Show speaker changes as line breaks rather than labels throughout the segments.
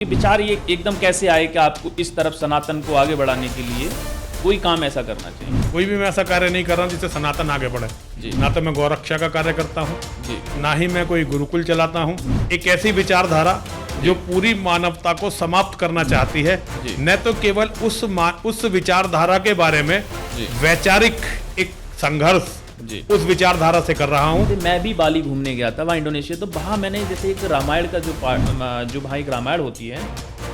विचार ये एकदम कैसे आए कि आपको इस तरफ सनातन को आगे बढ़ाने के लिए कोई काम ऐसा करना चाहिए?
कोई भी मैं ऐसा कार्य नहीं कर रहा हूँ जिससे सनातन आगे बढ़े।
जी।
ना तो मैं गौरक्षा का कार्य करता हूँ,
जी।
ना ही मैं कोई गुरुकुल चलाता हूँ। एक ऐसी विचारधारा जो पूरी मानवता को समाप्त करना चाहती है,
जी।
न तो केवल उस विचारधारा के बारे में
जी।
वैचारिक एक संघर्ष
जी।
उस विचारधारा से कर रहा हूँ।
मैं भी बाली घूमने गया था वहाँ इंडोनेशिया, तो वहाँ मैंने जैसे एक रामायण का जो वहाँ एक रामायण होती है,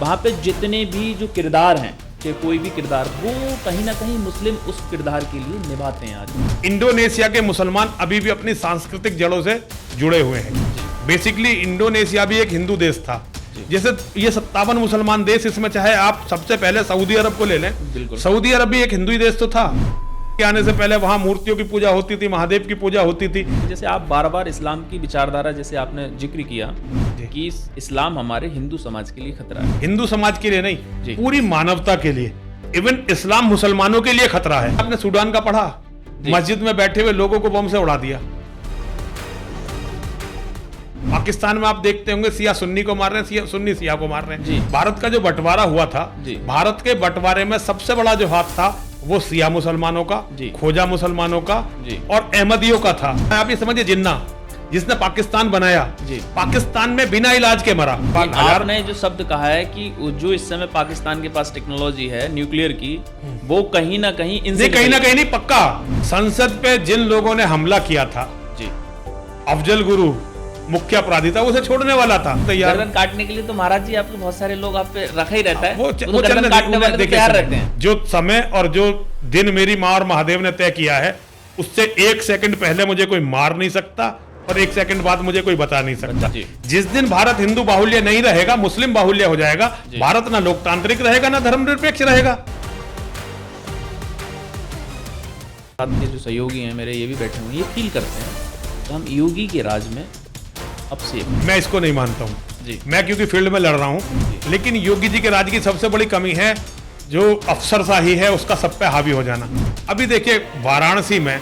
वहाँ पे जितने भी जो किरदार हैं, चाहे कोई भी किरदार, वो कहीं ना कहीं मुस्लिम उस किरदार के लिए निभाते हैं आज।
इंडोनेशिया के मुसलमान अभी भी अपनी सांस्कृतिक जड़ों से जुड़े हुए हैं। बेसिकली इंडोनेशिया भी एक हिंदू देश था। जैसे ये 57 मुसलमान देश, इसमें चाहे आप सबसे पहले सऊदी अरब को ले लें,
बिल्कुल।
सऊदी अरब भी एक हिंदू ही देश तो था। आने से पहले वहां मूर्तियों की पूजा होती थी, महादेव की पूजा होती थी।
जैसे आप बार बार इस्लाम की विचारधारा, जैसे आपने जिक्र किया कि इस्लाम हमारे हिंदू समाज के लिए खतरा है।
हिंदू समाज के लिए
जी।
नहीं, पूरी मानवता के लिए। इवन इस्लाम मुसलमानों के लिए खतरा है। आपने सूडान का पढ़ा, मस्जिद में बैठे हुए लोगों को बम से उड़ा दिया। पाकिस्तान में आप देखते होंगे सिया सुन्नी को मार रहे हैं, सुन्नी सिया को मार रहे
जी।
हैं। भारत का जो बंटवारा हुआ था,
जी।
भारत के बंटवारे में सबसे बड़ा जो हाथ था वो सिया मुसलमानों का,
जी।
खोजा मुसलमानों का
जी।
और अहमदियों का था। आप ये समझिए, जिन्ना जिसने पाकिस्तान बनाया,
जी।
पाकिस्तान में बिना इलाज के मरा।
आपने जो शब्द कहा है कि जो इस समय पाकिस्तान के पास टेक्नोलॉजी है न्यूक्लियर की, वो कहीं ना कहीं इनसे
कहीं ना कहीं नहीं, पक्का। संसद पे जिन लोगों ने हमला किया था,
जी,
अफजल गुरु मुख्य अपराधी था, उसे छोड़ने वाला था। तैयार
गर्दन काटने के लिए तो महाराज जी आपको बहुत सारे लोग आप पे रखा ही रहता है।
वो
तो
चलने
गर्दन काटने वाले तो
देखिए,
तैयार रहते हैं।
जो समय और जो दिन मेरी माँ और महादेव ने तय किया है, उससे 1 सेकंड पहले मुझे कोई मार नहीं सकता और 1 सेकंड बाद मुझे कोई बता नहीं सकता।
जी।
जिस दिन भारत हिंदू बाहुल्य नहीं रहेगा, मुस्लिम बाहुल्य हो जाएगा, भारत ना लोकतांत्रिक रहेगा ना धर्मनिरपेक्ष रहेगा।
साथ के जो सहयोगी हैं मेरे, ये भी बैठे हुए हैं, ये फील करते हैं कि हम योगी के राज में अब से।
मैं इसको नहीं मानता हूँ।
जी।
मैं क्योंकि फील्ड में लड़ रहा हूँ, लेकिन योगी जी के राज की सबसे बड़ी कमी है जो अफसरशाही है, उसका सब पे हावी हो जाना। अभी देखिए, वाराणसी में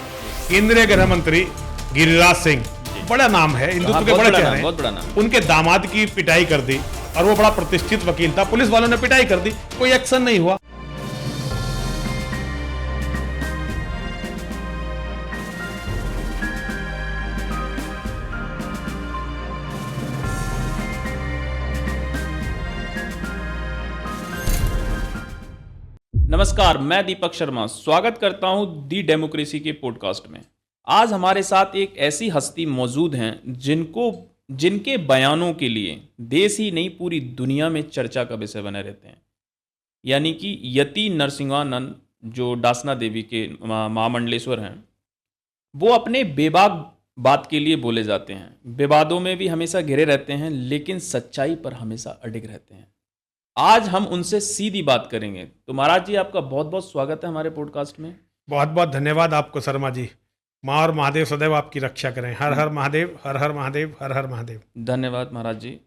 केंद्रीय गृह मंत्री गिरिराज सिंह, बड़ा नाम है, हिंदुत्व के बड़े चेहरे,
बहुत बड़ा नाम।
उनके दामाद की पिटाई कर दी और वो बड़ा प्रतिष्ठित वकील था, पुलिस वालों ने पिटाई कर दी, कोई एक्शन नहीं हुआ।
नमस्कार, मैं दीपक शर्मा स्वागत करता हूं दी डेमोक्रेसी के पॉडकास्ट में। आज हमारे साथ एक ऐसी हस्ती मौजूद हैं जिनके बयानों के लिए देश ही नहीं पूरी दुनिया में चर्चा का विषय बने रहते हैं, यानी कि यति नरसिंहानंद, जो डासना देवी के महामंडलेश्वर हैं। वो अपने बेबाक बात के लिए बोले जाते हैं, विवादों में भी हमेशा घिरे रहते हैं, लेकिन सच्चाई पर हमेशा अडिग रहते हैं। आज हम उनसे सीधी बात करेंगे। तो महाराज जी, आपका बहुत बहुत स्वागत है हमारे पॉडकास्ट में।
बहुत बहुत धन्यवाद आपको शर्मा जी। माँ और महादेव सदैव आपकी रक्षा करें। हर हर महादेव, हर हर महादेव, हर हर महादेव।
धन्यवाद महाराज जी।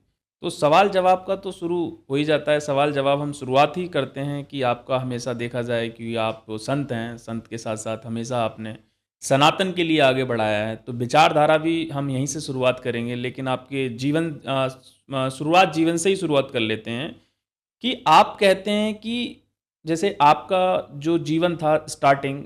तो सवाल जवाब का तो शुरू हो ही जाता है। सवाल जवाब हम शुरुआत ही करते हैं कि आपका हमेशा देखा जाए कि आप संत हैं, संत के साथ साथ हमेशा आपने सनातन के लिए आगे बढ़ाया है। तो विचारधारा भी हम यहीं से शुरुआत करेंगे, लेकिन आपके जीवन से ही शुरुआत कर लेते हैं कि आप कहते हैं कि जैसे आपका जो जीवन था, स्टार्टिंग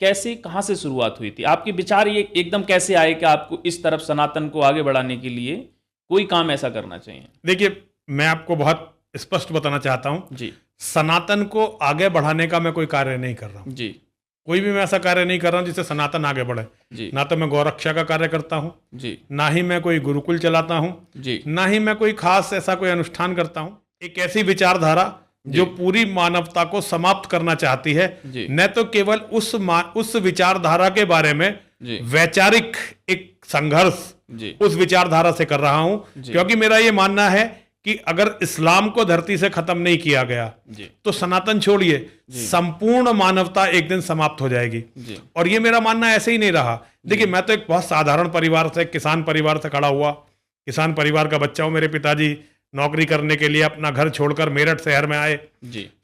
कैसे, कहाँ से शुरुआत हुई थी? आपके विचार ये एकदम कैसे आए कि आपको इस तरफ सनातन को आगे बढ़ाने के लिए कोई काम ऐसा करना चाहिए?
देखिए, मैं आपको बहुत स्पष्ट बताना चाहता हूँ
जी।
सनातन को आगे बढ़ाने का मैं कोई कार्य नहीं कर रहा हूँ।
जी।
कोई भी मैं ऐसा कार्य नहीं कर रहा हूँ जिससे सनातन आगे बढ़े।
जी।
ना तो मैं गौरक्षा का कार्य करता हूँ,
जी।
ना ही मैं कोई गुरुकुल चलाता हूँ,
जी।
ना ही मैं कोई खास ऐसा कोई अनुष्ठान करता हूँ। एक ऐसी विचारधारा जो पूरी मानवता को समाप्त करना चाहती है, न तो केवल उस विचारधारा के बारे में वैचारिक एक संघर्ष उस विचारधारा से कर रहा हूं, क्योंकि मेरा ये मानना है कि अगर इस्लाम को धरती से खत्म नहीं किया गया तो सनातन छोड़िए, संपूर्ण मानवता एक दिन समाप्त हो जाएगी। और ये मेरा मानना ऐसे ही नहीं रहा। देखिए, मैं तो एक बहुत साधारण परिवार से, किसान परिवार से खड़ा हुआ, किसान परिवार का बच्चा हूं। मेरे पिताजी नौकरी करने के लिए अपना घर छोड़कर मेरठ शहर में आए।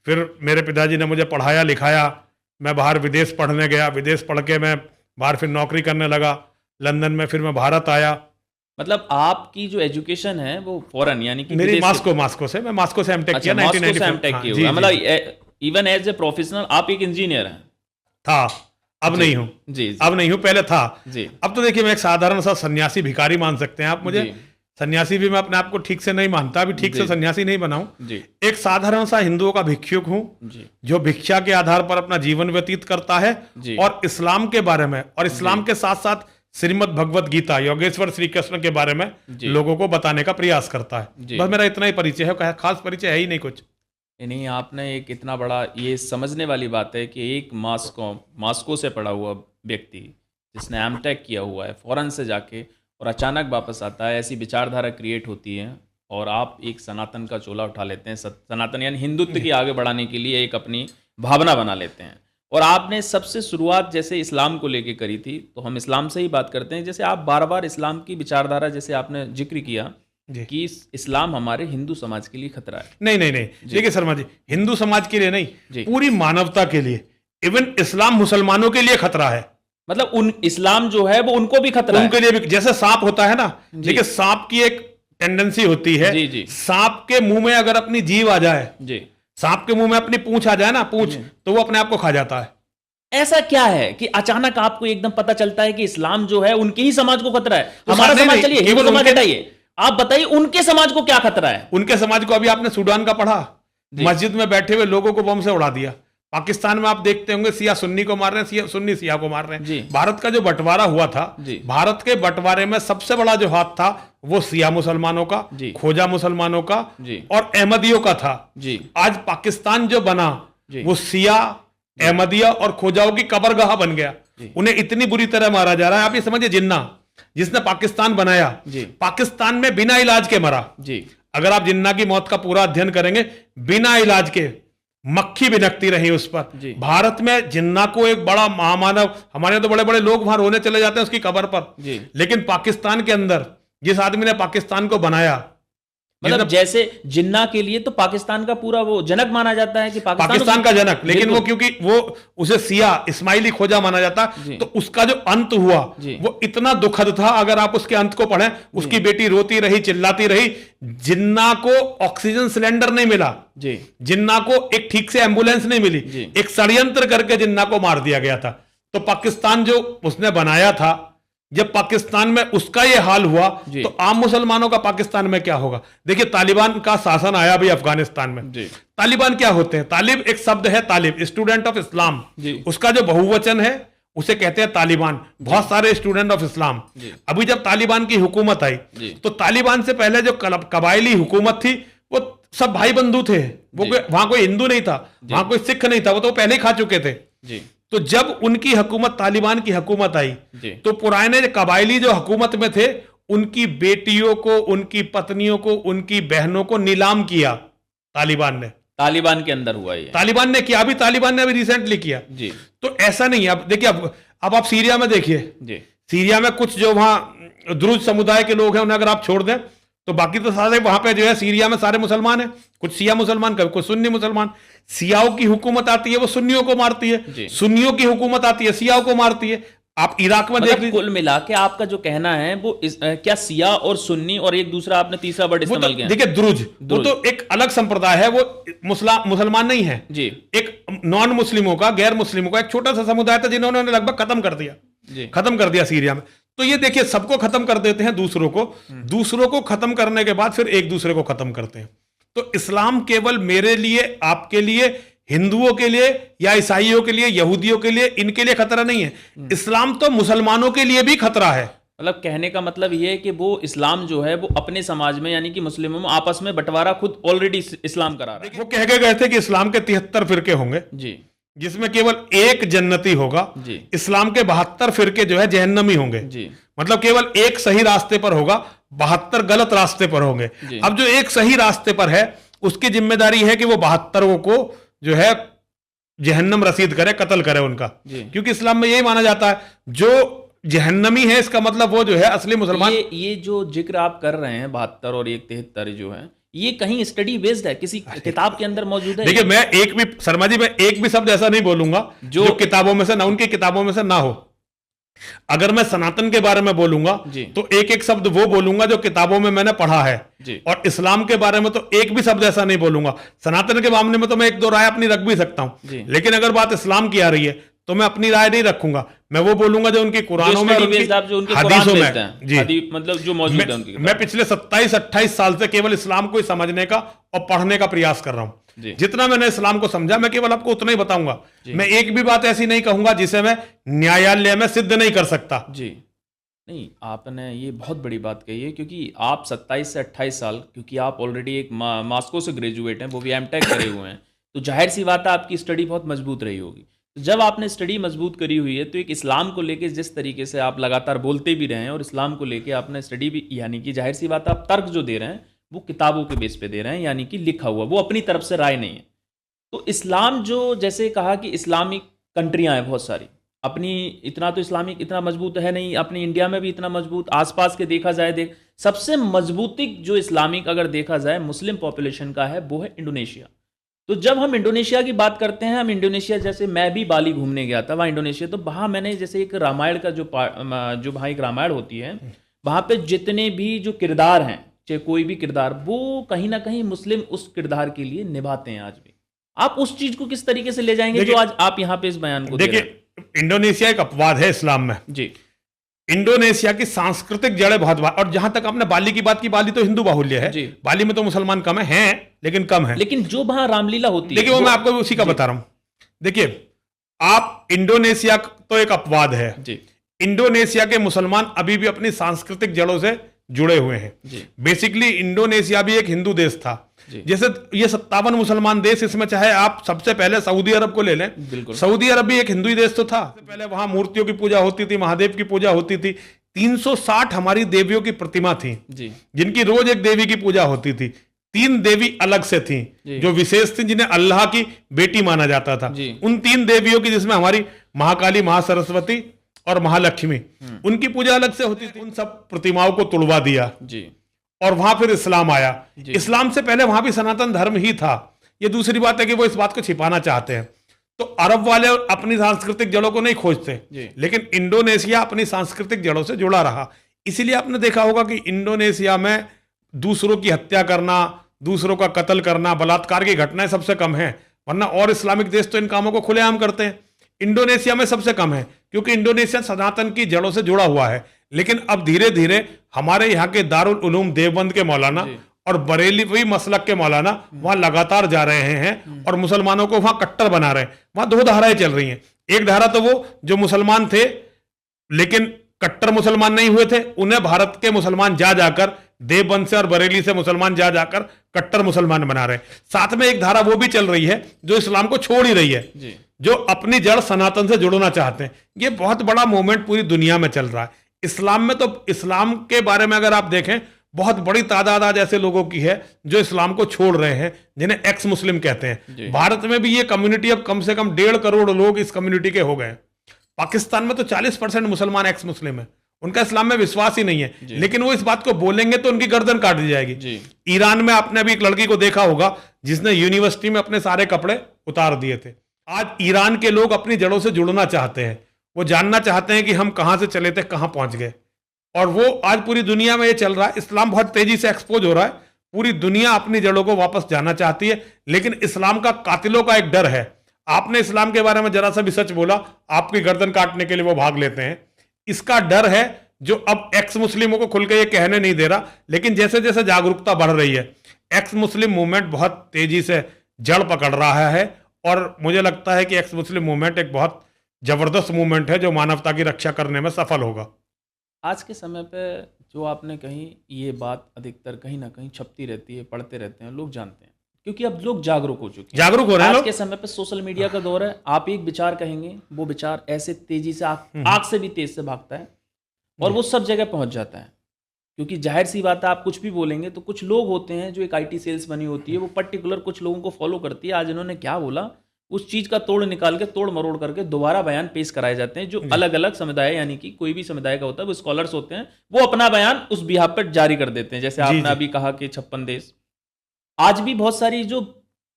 फिर मेरे पिताजी ने मुझे पढ़ाया लिखाया, मैं बाहर विदेश पढ़ने गया, विदेश पढ़ के मैं बाहर फिर नौकरी करने लगा, लंदन में। फिर मैं भारत आया,
मतलब आपकी जो एजुकेशन है वो फॉरेन यानी कि
मेरी
विदेश
मास्को से, मैं मास्को से एमटेक
अच्छा,
किया
मॉस्को से
1994
एमटेक
हाँ,
किया
जी,
हुआ है।
जी,
मतलब इवन एज ए प्रोफेशनल आप एक इंजीनियर हैं?
था, अब नहीं हूँ।
जी,
अब नहीं हूँ, पहले था।
जी,
अब तो देखिए मैं एक साधारण सा सन्यासी भिखारी मान सकते हैं आप मुझे।
जी,
सन्यासी भी मैं अपने आप को ठीक से नहीं मानता, अभी ठीक से
जी,
सन्यासी नहीं बना हूं।
जी,
एक साधारण सा हिंदुओं का भिक्षुक हूं,
जी,
जो भिक्षा के आधार पर अपना जीवन व्यतीत करता है
जी,
और इस्लाम के बारे में और इस्लाम के साथ साथ श्रीमद् भगवत गीता, योगेश्वर श्री कृष्ण के बारे में
जी,
लोगों को बताने का प्रयास करता
जी।
है। बस मेरा इतना ही परिचय है, खास परिचय है ही नहीं कुछ।
नहीं, आपने एक इतना बड़ा, ये समझने वाली बात है कि एक मास्को से पढ़ा हुआ व्यक्ति जिसने एमटेक किया हुआ है फॉरेन से जाके और अचानक वापस आता है, ऐसी विचारधारा क्रिएट होती है और आप एक सनातन का चोला उठा लेते हैं, सनातन यानी हिंदुत्व की आगे बढ़ाने के लिए एक अपनी भावना बना लेते हैं। और आपने सबसे शुरुआत जैसे इस्लाम को लेके करी थी, तो हम इस्लाम से ही बात करते हैं। जैसे आप बार बार इस्लाम की विचारधारा, जैसे आपने जिक्र किया कि इस्लाम हमारे हिंदू समाज के लिए खतरा है।
नहीं नहीं नहीं, देखिए शर्मा जी, हिंदू समाज के लिए नहीं, पूरी मानवता के लिए, इवन इस्लाम मुसलमानों के लिए खतरा है।
मतलब उन इस्लाम जो है वो उनको भी खतरा है,
उनके लिए भी। जैसे सांप होता है ना, देखिए सांप की एक टेंडेंसी होती है,
जी, जी,
सांप के मुंह में अगर अपनी जीभ आ जाए,
जी,
सांप के मुंह में अपनी पूंछ आ जाए ना, पूंछ, तो वो अपने आप को खा जाता है।
ऐसा क्या है कि अचानक आपको एकदम पता चलता है कि इस्लाम जो है उनके ही समाज को खतरा है?
तो
हमारा
नहीं,
समाज
नहीं,
चलिए, हिंदू समाज हटाइए, आप बताइए उनके समाज को क्या खतरा है?
उनके समाज को अभी आपने सूडान का पढ़ा, मस्जिद में बैठे हुए लोगों को बम से उड़ा दिया। पाकिस्तान में आप देखते होंगे शिया सुन्नी को मार रहे हैं, सुन्नी शिया को मार रहे हैं। भारत का जो बंटवारा हुआ था, भारत के बंटवारे में सबसे बड़ा जो हाथ था वो शिया मुसलमानों का, खोजा मुसलमानों का और अहमदियों का था। आज पाकिस्तान जो बना वो शिया, अहमदिया और खोजाओं की कबरगाह बन गया। उन्हें इतनी बुरी तरह मारा जा रहा है, आप ये समझिए, जिन्ना जिसने पाकिस्तान बनाया, पाकिस्तान में बिना इलाज के मरा। अगर आप जिन्ना की मौत का पूरा अध्ययन करेंगे, बिना इलाज के मक्खी बिनकती रही उस पर। भारत में जिन्ना को एक बड़ा महामानव, हमारे तो बड़े बड़े लोग वहां रोने चले जाते हैं उसकी कब्र पर, लेकिन पाकिस्तान के अंदर जिस आदमी ने पाकिस्तान को बनाया,
मतलब जैसे जिन्ना के लिए तो पाकिस्तान का पूरा वो जनक माना जाता है कि
पाकिस्तान का जनक, लेकिन वो क्योंकि वो उसे सिया इस्माइली खोजा माना जाता, तो उसका जो अंत हुआ वो इतना दुखद था। अगर आप उसके अंत को पढ़ें, उसकी बेटी रोती रही, चिल्लाती रही, जिन्ना को ऑक्सीजन सिलेंडर नहीं मिला, जिन्ना को एक ठीक से एम्बुलेंस नहीं मिली, एक षड्यंत्र करके जिन्ना को मार दिया गया था। तो पाकिस्तान जो उसने बनाया था, जब पाकिस्तान में उसका ये हाल हुआ, तो आम मुसलमानों का पाकिस्तान में क्या होगा? देखिए तालिबान का शासन आया भी अफगानिस्तान में। तालिबान क्या होते हैं? तालिब एक शब्द है, तालिब स्टूडेंट ऑफ इस्लाम, उसका जो बहुवचन है उसे कहते हैं तालिबान। बहुत सारे स्टूडेंट ऑफ इस्लाम। अभी जब तालिबान की हुकूमत आई, तो तालिबान से पहले जो कबायली हुकूमत थी वो सब भाई बंधु थे। वो वहां कोई हिंदू नहीं था, वहां कोई सिख नहीं था, वो तो पहले ही खा चुके थे। तो जब उनकी हुकूमत, तालिबान की हुकूमत आई, तो पुराने कबायली जो हुकूमत में थे, उनकी बेटियों को, उनकी पत्नियों को, उनकी बहनों को नीलाम किया तालिबान ने।
तालिबान के अंदर हुआ ये,
तालिबान ने किया, अभी तालिबान ने अभी रिसेंटली किया। तो ऐसा नहीं है। अब देखिए, अब आप सीरिया में देखिए, सीरिया में कुछ जो वहां द्रुज समुदाय के लोग हैं, उन्हें अगर आप छोड़ दें तो बाकी तो सारे वहां पे जो है सीरिया में सारे मुसलमान हैं। कुछ शिया मुसलमान, कुछ सुन्नी मुसलमान। सियाओं की हुकूमत आती है, वो सुन्नियों को मारती है। सुन्नियों की हुकूमत आती है, सियाओं को मारती है। आप इराक में देख लीजिए।
कुल मिला के आपका जो कहना है वो क्या सिया और सुन्नी और एक दूसरा आपने तीसरा वर्ड इस्तेमाल किया?
देखिए द्रुज, वो तो एक अलग संप्रदाय है, वो मुसलमान नहीं है जी। एक नॉन मुस्लिमों का, गैर मुस्लिमों का एक छोटा सा समुदाय था, जिन्होंने लगभग खत्म कर दिया सीरिया में। तो ये देखिए, सबको खत्म कर देते हैं, दूसरों को खत्म करने के बाद फिर एक दूसरे को खत्म करते हैं। तो इस्लाम केवल मेरे लिए, आपके लिए, हिंदुओं के लिए या ईसाइयों के लिए, यहूदियों के लिए, इनके लिए खतरा नहीं है। इस्लाम तो मुसलमानों के लिए भी खतरा है।
मतलब कहने का मतलब ये है कि वो इस्लाम जो है वो अपने समाज में, यानी कि मुस्लिमों में आपस में बंटवारा खुद ऑलरेडी इस्लाम करा रहा है।
वो कह के गए थे कि इस्लाम के 73 फिरके होंगे जी, जिसमें केवल एक जन्नती होगा जी। इस्लाम के 72 फिरके जो है जहन्नमी होंगे जी। मतलब केवल एक सही रास्ते पर होगा, 72 गलत रास्ते पर होंगे। अब जो एक सही रास्ते पर है, उसकी जिम्मेदारी है कि वो 72 को जो है जहन्नम रसीद करे, कत्ल करे उनका, क्योंकि इस्लाम में यही माना जाता है, जो जहन्नमी है इसका मतलब वो जो है असली मुसलमान।
ये जो जिक्र आप कर रहे हैं 72 और 73 जो है, ये कहीं स्टडी बेस्ड है, किसी किताब के अंदर मौजूद है?
देखिए, मैं एक भी, शर्मा जी, मैं एक भी शब्द ऐसा नहीं बोलूंगा जो किताबों में से ना, उनकी किताबों में से ना हो। अगर मैं सनातन के बारे में बोलूंगा तो एक एक शब्द वो बोलूंगा जो किताबों में मैंने पढ़ा है, और इस्लाम के बारे में तो एक भी शब्द ऐसा नहीं बोलूंगा। सनातन के मामले में तो मैं एक दो राय अपनी रख भी सकता हूं, लेकिन अगर बात इस्लाम की आ रही है तो मैं अपनी राय नहीं रखूंगा। मैं वो बोलूंगा जो उनकी कुरानों में, हदीसों में, जी
मतलब जो मौजूद है उनकी।
मैं पिछले 27-28 साल से केवल इस्लाम को समझने का और पढ़ने का प्रयास कर रहा हूं। जितना मैंने इस्लाम को समझा मैं केवल आपको उतना ही बताऊंगा। मैं एक भी बात ऐसी नहीं कहूंगा जिसे मैं न्यायालय में सिद्ध नहीं कर सकता।
जी नहीं, आपने ये बहुत बड़ी बात कही है, क्योंकि आप 27 से 28 साल, क्योंकि आप ऑलरेडी एक मास्को से ग्रेजुएट हैं, वो भी एमटेक करे हुए हैं, तो जाहिर सी बात है आपकी स्टडी बहुत मजबूत रही होगी। तो जब आपने स्टडी मजबूत करी हुई है तो एक इस्लाम को लेके जिस तरीके से आप लगातार बोलते भी रहे हैं और इस्लाम को लेके आपने स्टडी भी, यानी कि जाहिर सी बात है आप तर्क जो दे रहे हैं वो किताबों के बेस पे दे रहे हैं, यानी कि लिखा हुआ, वो अपनी तरफ से राय नहीं है। तो इस्लाम जो, जैसे कहा कि इस्लामिक कंट्रियां हैं बहुत सारी, अपनी इतना तो इस्लामिक इतना मजबूत है नहीं, अपनी इंडिया में भी इतना मजबूत, आसपास के देखा जाए सबसे मजबूती जो इस्लामिक अगर देखा जाए मुस्लिम पॉपुलेशन का है वो है इंडोनेशिया। तो जब हम इंडोनेशिया की बात करते हैं, हम इंडोनेशिया, जैसे मैं भी बाली घूमने गया था वहाँ इंडोनेशिया, तो वहाँ मैंने जैसे एक रामायण का जो वहाँ एक रामायण होती है, वहाँ पे जितने भी जो किरदार हैं, चाहे कोई भी किरदार, वो कहीं ना कहीं मुस्लिम उस किरदार के लिए निभाते हैं आज भी। आप उस चीज को किस तरीके से ले जाएंगे जो आज आप यहाँ पे इस बयान को
देखिए? इंडोनेशिया एक अपवाद है इस्लाम में
जी।
इंडोनेशिया की सांस्कृतिक जड़ें बहुत, और जहां तक आपने बाली की बात की, बाली तो हिंदू बाहुल्य है, बाली में तो मुसलमान कम है लेकिन कम है,
लेकिन जो वहां रामलीला होती है,
देखिए वो मैं आपको उसी का बता रहा हूं। देखिए आप, इंडोनेशिया तो एक अपवाद है जी। इंडोनेशिया के मुसलमान अभी भी अपनी सांस्कृतिक जड़ों से जुड़े हुए हैं। बेसिकली इंडोनेशिया भी एक हिंदू देश था, जैसे ये 57 मुसलमान देश, इसमें चाहे आप सबसे पहले सऊदी अरब को ले लें, सऊदी अरब भी एक हिंदू देश तो था। पहले वहां मूर्तियों की पूजा होती थी, महादेव की पूजा होती थी। 360 हमारी देवियों की प्रतिमा थी जिनकी रोज एक देवी की पूजा होती थी। 3 देवी अलग से थी जो विशेष थी, जिन्हें अल्लाह की बेटी माना जाता था। उन 3 देवियों की, जिसमें हमारी महाकाली, महासरस्वती और महालक्ष्मी, उनकी पूजा अलग से होती थी। उन सब प्रतिमाओं को तुड़वा दिया जी, और वहां फिर इस्लाम आया। इस्लाम से पहले वहां भी सनातन धर्म ही था। ये दूसरी बात है कि वो इस बात को छिपाना चाहते हैं। तो अरब वाले अपनी सांस्कृतिक जड़ों को नहीं खोजते, लेकिन इंडोनेशिया अपनी सांस्कृतिक जड़ों से जुड़ा रहा। इसीलिए आपने देखा होगा कि इंडोनेशिया में दूसरों की हत्या करना, दूसरों का कत्ल करना, बलात्कार की घटनाएं सबसे कम है, वरना और इस्लामिक देश तो इन कामों को खुलेआम करते हैं। इंडोनेशिया में सबसे कम है क्योंकि इंडोनेशिया सनातन की जड़ों से जुड़ा हुआ है। लेकिन अब धीरे धीरे हमारे यहाँ के दारुल उलूम देवबंद के मौलाना और बरेली मसलक के मौलाना वहां लगातार जा रहे हैं और मुसलमानों को वहां कट्टर बना रहे हैं। वहां 2 धाराएं चल रही हैं। एक धारा तो वो जो मुसलमान थे लेकिन कट्टर मुसलमान नहीं हुए थे, उन्हें भारत के मुसलमान जा जाकर, देवबंद से और बरेली से मुसलमान जा जाकर कट्टर मुसलमान बना रहे हैं। साथ में एक धारा वो भी चल रही है जो इस्लाम को छोड़ ही रही है, जो अपनी जड़ सनातन से जुड़ना चाहते हैं। ये बहुत बड़ा मूवमेंट पूरी दुनिया में चल रहा है। इस्लाम में तो, इस्लाम के बारे में अगर आप देखें, बहुत बड़ी तादाद आज ऐसे लोगों की है जो इस्लाम को छोड़ रहे हैं, जिन्हें एक्स मुस्लिम कहते हैं। भारत में भी ये कम्युनिटी अब कम से कम 1.5 करोड़ लोग इस कम्युनिटी के हो गए। पाकिस्तान में तो 40% मुसलमान एक्स मुस्लिम है, उनका इस्लाम में विश्वास ही नहीं है, लेकिन वो इस बात को बोलेंगे तो उनकी गर्दन काट दी जाएगी। ईरान में आपने अभी एक लड़की को देखा होगा जिसने यूनिवर्सिटी में अपने सारे कपड़े उतार दिए थे। आज ईरान के लोग अपनी जड़ों से जुड़ना चाहते हैं, वो जानना चाहते हैं कि हम कहां से चले थे, कहां पहुंच गए। और वो आज पूरी दुनिया में ये चल रहा है। इस्लाम बहुत तेजी से एक्सपोज हो रहा है, पूरी दुनिया अपनी जड़ों को वापस जाना चाहती है, लेकिन इस्लाम का कातिलों का एक डर है। आपने इस्लाम के बारे में जरा सा भी सच बोला, आपकी गर्दन काटने के लिए वो भाग लेते हैं। इसका डर है जो अब एक्स मुस्लिमों को खुल के ये कहने नहीं दे रहा, लेकिन जैसे जैसे जागरूकता बढ़ रही है, एक्स मुस्लिम मूवमेंट बहुत तेजी से जड़ पकड़ रहा है। और मुझे लगता है कि एक्स मुस्लिम मूवमेंट एक बहुत जबरदस्त मूवमेंट है जो मानवता की रक्षा करने में सफल होगा।
आज के समय पे जो आपने कही, ये बात अधिकतर कहीं ना कहीं छपती रहती है, पढ़ते रहते हैं, लोग जानते हैं, क्योंकि अब लोग जागरूक हो चुके हैं,
जागरूक हो रहे हैं।
आज के समय पे सोशल मीडिया का दौर है। आप एक विचार कहेंगे, वो विचार ऐसे तेजी से आग से भी तेज से भागता है और वो सब जगह पहुंच जाता है। क्योंकि जाहिर सी बात है, आप कुछ भी बोलेंगे तो कुछ लोग होते हैं जो एक IT सेल्स बनी होती है, वो पर्टिकुलर कुछ लोगों को फॉलो करती है। आज इन्होंने क्या बोला, उस चीज का तोड़ निकाल के, तोड़ मरोड़ करके दोबारा बयान पेश कराए जाते हैं। जो अलग अलग समुदाय, यानी कि कोई भी समुदाय का होता है, वो स्कॉलर्स होते हैं, वो अपना बयान उस बिहाफ पर जारी कर देते हैं। जैसे आपने अभी कहा कि 56 देश, आज भी बहुत सारी जो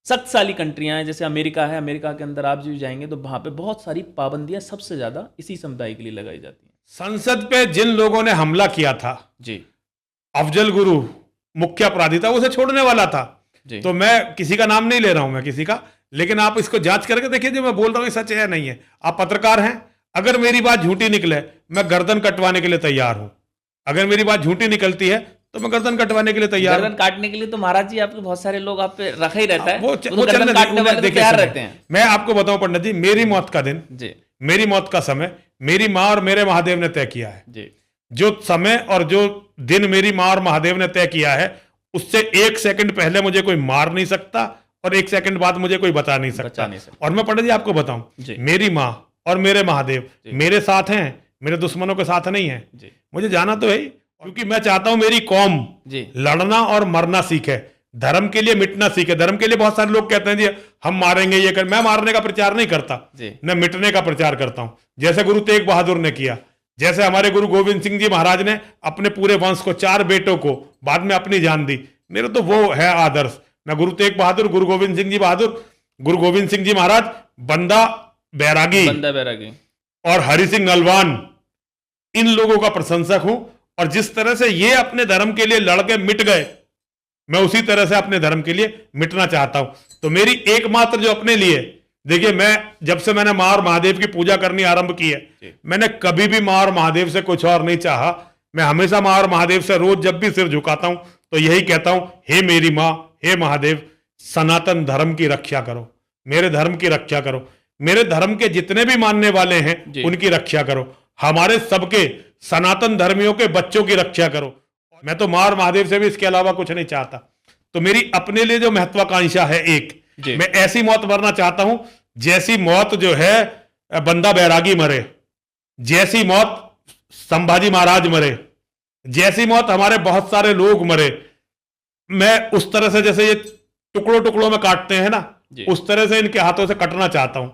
शक्तिशाली कंट्रियां हैं, जैसे अमेरिका है, अमेरिका के अंदर आप जो जाएंगे तो वहां पे बहुत सारी पाबंदियां सबसे ज्यादा इसी समुदाय के लिए लगाई जाती हैं।
संसद पे जिन लोगों ने हमला किया था
जी,
अफजल गुरु मुख्य अपराधी था, उसे छोड़ने वाला था। तो मैं किसी का नाम नहीं ले रहा हूं मैं किसी का, लेकिन आप इसको जांच करके देखिए जो मैं बोल रहा हूं सच है नहीं है। आप पत्रकार हैं, अगर मेरी बात झूठी निकले मैं गर्दन कटवाने के लिए तैयार हूं। अगर मेरी बात झूठी निकलती है तो मैं गर्दन कटवाने के लिए तैयार हूं।
गर्दन काटने के लिए तो महाराज जी आपके बहुत सारे लोग आप पे रखा ही रहता है,
वो
गर्दन काटने वाले तो तैयार रहते हैं।
मैं आपको बताऊं पंडित जी, मेरी मौत का दिन
जी,
मेरी मौत का समय मेरी माँ और मेरे महादेव ने तय किया है
जी।
जो समय और जो दिन मेरी माँ और महादेव ने तय किया है, उससे 1 सेकंड पहले मुझे कोई मार नहीं सकता और 1 सेकंड बाद मुझे कोई बचा नहीं सकता। और मैं पंडित जी आपको बताऊं, मेरी माँ और मेरे महादेव मेरे साथ हैं, मेरे दुश्मनों के साथ नहीं है। मुझे जाना तो है, क्योंकि मैं चाहता हूं मेरी कौम लड़ना और मरना सीखे, धर्म के लिए मिटना सीखे। धर्म के लिए बहुत सारे लोग कहते हैं जी हम मारेंगे ये कर, मैं मारने का प्रचार नहीं करता, मैं मिटने का प्रचार करता हूं, जैसे गुरु तेग बहादुर ने किया, जैसे हमारे गुरु गोविंद सिंह जी महाराज ने अपने पूरे वंश को 4 बेटों को बाद में अपनी जान दी। मेरे तो वो है आदर्श। मैं गुरु तेग बहादुर, गुरु गोविंद सिंह जी बहादुर, गुरु गोविंद सिंह जी महाराज, बंदा बैरागी और हरि सिंह नलवान, इन लोगों का प्रशंसक हूं। और जिस तरह से ये अपने धर्म के लिए लड़के मिट गए, मैं उसी तरह से अपने धर्म के लिए मिटना चाहता हूं। तो मेरी एकमात्र जो अपने लिए, देखिए मैं जब से मैंने मां और महादेव की पूजा करनी आरंभ की है, मैंने कभी भी मां और महादेव से कुछ और नहीं चाहा। मैं हमेशा मां और महादेव से रोज जब भी सिर झुकाता हूं तो यही कहता हूं, हे मेरी मां, हे महादेव, सनातन धर्म की रक्षा करो, मेरे धर्म की रक्षा करो, मेरे धर्म के जितने भी मानने वाले हैं उनकी रक्षा करो, हमारे सबके सनातन धर्मियों के बच्चों की रक्षा करो। मैं तो मां और महादेव से भी इसके अलावा कुछ नहीं चाहता। तो मेरी अपने लिए जो महत्वाकांक्षा है, एक मैं ऐसी मौत मरना चाहता हूं जैसी मौत जो है बंदा बैरागी मरे, जैसी मौत संभाजी महाराज मरे, जैसी मौत हमारे बहुत सारे लोग मरे। मैं उस तरह से, जैसे ये टुकड़ों टुकड़ों में काटते हैं ना, उस तरह से इनके हाथों से कटना चाहता हूं।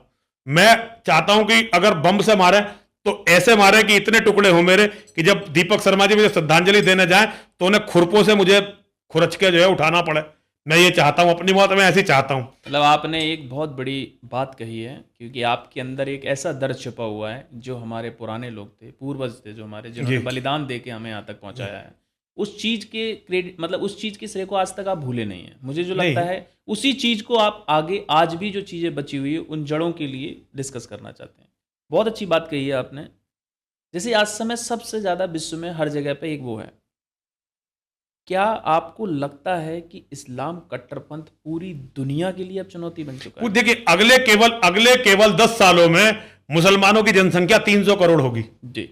मैं चाहता हूं कि अगर बम से मारे तो ऐसे मारे कि इतने टुकड़े हो मेरे कि जब दीपक शर्मा जी मुझे श्रद्धांजलि देने जाए तो उन्हें खुरपों से मुझे खुरच के जो है उठाना पड़े। मैं ये चाहता हूं, अपनी मौत मैं ऐसी चाहता हूं।
मतलब आपने एक बहुत बड़ी बात कही है, क्योंकि आपके अंदर एक ऐसा दर्द छिपा हुआ है जो हमारे पुराने लोग थे, पूर्वज थे, जो हमारे जिन्होंने बलिदान दे के हमें यहाँ तक पहुंचाया है, उस चीज के क्रेडिट, मतलब उस चीज के श्रेय को आज तक आप भूले नहीं है। मुझे जो लगता है उसी चीज को आप आगे, आज भी जो चीजें बची हुई है उन जड़ों के लिए डिस्कस करना चाहते हैं। बहुत अच्छी बात कही है आपने। जैसे आज समय सबसे ज्यादा विश्व में हर जगह पे एक वो है, क्या आपको लगता है कि इस्लाम कट्टरपंथ पूरी दुनिया के लिए अब चुनौती बन चुका है?
देखिए अगले केवल 10 सालों में मुसलमानों की जनसंख्या 300 करोड़ होगी
जी।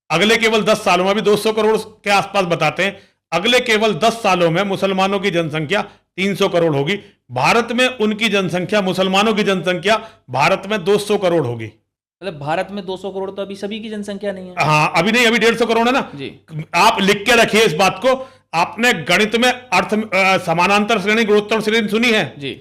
अगले केवल 10 सालों में, अभी 200 करोड़ के आसपास बताते हैं, अगले केवल 10 सालों में मुसलमानों की जनसंख्या 300 करोड़ होगी। भारत में उनकी जनसंख्या, मुसलमानों की जनसंख्या भारत में 200 करोड़ होगी।
मतलब भारत में 200 करोड़ तो अभी सभी की जनसंख्या नहीं है।
हाँ, अभी नहीं, अभी 150 करोड़ है ना
जी।
आप लिख के रखिए इस बात को। आपने गणित में अर्थ समानांतर श्रेणी, गुणोत्तर श्रेणी सुनी है जी?